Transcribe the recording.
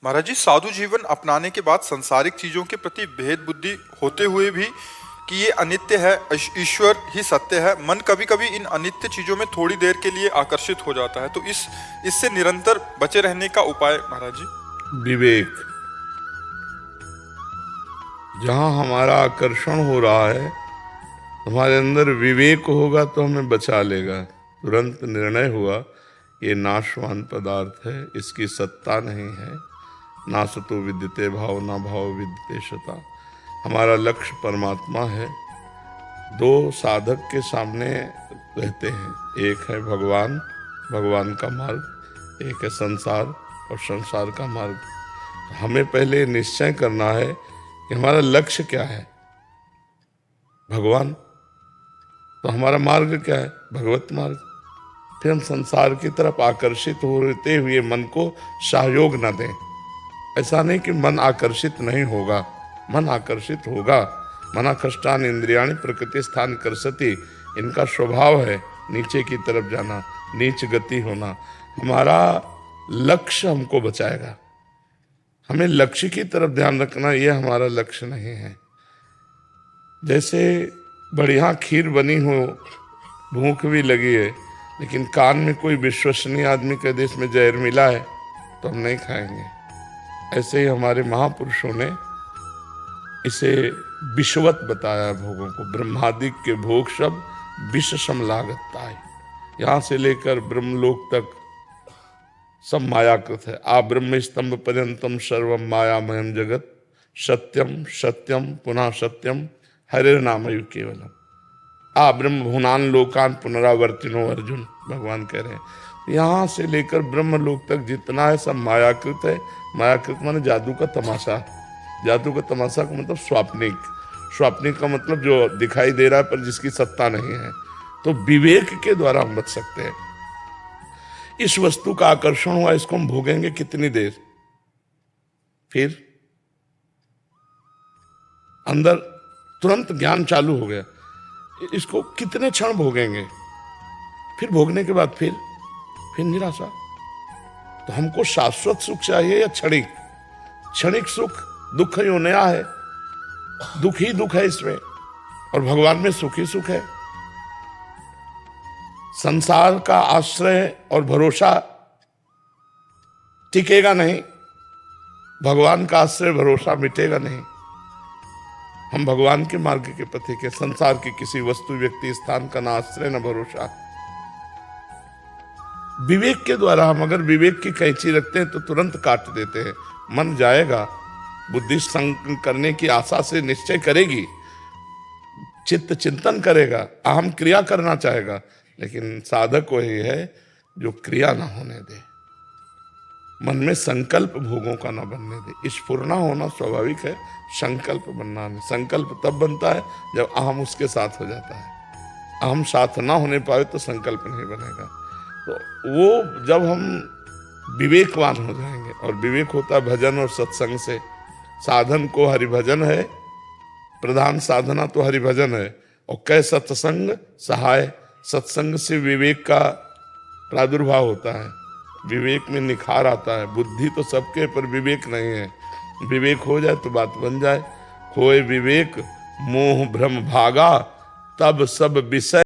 महाराज जी, साधु जीवन अपनाने के बाद संसारिक चीजों के प्रति भेद बुद्धि होते हुए भी कि ये अनित्य है, ईश्वर ही सत्य है, मन कभी कभी इन अनित्य चीजों में थोड़ी देर के लिए आकर्षित हो जाता है। तो इससे निरंतर बचे रहने का उपाय महाराज जी? विवेक। जहां हमारा आकर्षण हो रहा है, हमारे अंदर विवेक होगा तो हमें बचा लेगा। तुरंत निर्णय हुआ ये नाशवान पदार्थ है, इसकी सत्ता नहीं है। नासतो विद्यते भाव, ना भाव विद्यते शता। हमारा लक्ष्य परमात्मा है। दो साधक के सामने रहते हैं, एक है भगवान, भगवान का मार्ग, एक है संसार और संसार का मार्ग। हमें पहले निश्चय करना है कि हमारा लक्ष्य क्या है। भगवान, तो हमारा मार्ग क्या है? भगवत मार्ग। फिर हम संसार की तरफ आकर्षित होते हुए मन को सहयोग न दें। ऐसा नहीं कि मन आकर्षित नहीं होगा, मन आकर्षित होगा। मनाकष्टान इंद्रियाणि प्रकृति स्थान करसति। इनका स्वभाव है नीचे की तरफ जाना, नीच गति होना। हमारा लक्ष्य हमको बचाएगा। हमें लक्ष्य की तरफ ध्यान रखना, यह हमारा लक्ष्य नहीं है। जैसे बढ़िया खीर बनी हो, भूख भी लगी है, लेकिन कान में कोई विश्वसनीय आदमी के देश में जहर मिला है तो हम नहीं खाएंगे। ऐसे ही हमारे महापुरुषों ने इसे विषवत बताया भोगों को। ब्रह्मादि के भोग सब विष सम लागताय। यहाँ से लेकर ब्रह्मलोक तक सब मायाकृत है। आ ब्रह्म स्तंभ पर्यंतम सर्वम मायामयम जगत। सत्यम सत्यम पुनः सत्यम हरे नामयु केवलम। आ ब्रह्म भुवनान लोकान पुनरावर्तिनो अर्जुन, भगवान कह रहे हैं। यहाँ से लेकर ब्रह्मलोक तक जितना है सब मायाकृत है। मायाकृत माने जादू का तमाशा। जादू का तमाशा का मतलब स्वाप्निक। स्वाप्निक का मतलब जो दिखाई दे रहा है पर जिसकी सत्ता नहीं है। तो विवेक के द्वारा हम बच सकते हैं। इस वस्तु का आकर्षण हुआ, इसको हम भोगेंगे कितनी देर, फिर अंदर तुरंत ज्ञान चालू हो गया, इसको कितने क्षण भोगेंगे, फिर भोगने के बाद फिर निराशा। तो हमको शाश्वत सुख चाहिए या क्षणिक? क्षणिक सुख दुख ही नया है, दुख ही दुख है इसमें, और भगवान में सुख ही सुख है। संसार का आश्रय और भरोसा टिकेगा नहीं, भगवान का आश्रय भरोसा मिटेगा नहीं। हम भगवान के मार्ग के पथिक के, संसार की किसी वस्तु व्यक्ति स्थान का ना आश्रय न भरोसा। विवेक के द्वारा हम अगर विवेक की कैंची रखते हैं तो तुरंत काट देते हैं। मन जाएगा, बुद्धि संग करने की आशा से निश्चय करेगी, चित्त चिंतन करेगा, अहम क्रिया करना चाहेगा, लेकिन साधक वही है जो क्रिया ना होने दे, मन में संकल्प भोगों का ना बनने दे। स्फुरना होना स्वाभाविक है, संकल्प बनना नहीं। संकल्प तब बनता है जब अहम उसके साथ हो जाता है। अहम साथ ना होने पाए तो संकल्प नहीं बनेगा। तो वो जब हम विवेकवान हो जाएंगे, और विवेक होता है भजन और सत्संग से। साधन को हरिभजन है, प्रधान साधना तो हरिभजन है, और कै सत्संग सहाय। सत्संग से विवेक का प्रादुर्भाव होता है, विवेक में निखार आता है। बुद्धि तो सबके, पर विवेक नहीं है। विवेक हो जाए तो बात बन जाए। खोए विवेक मोह भ्रम भागा, तब सब विषय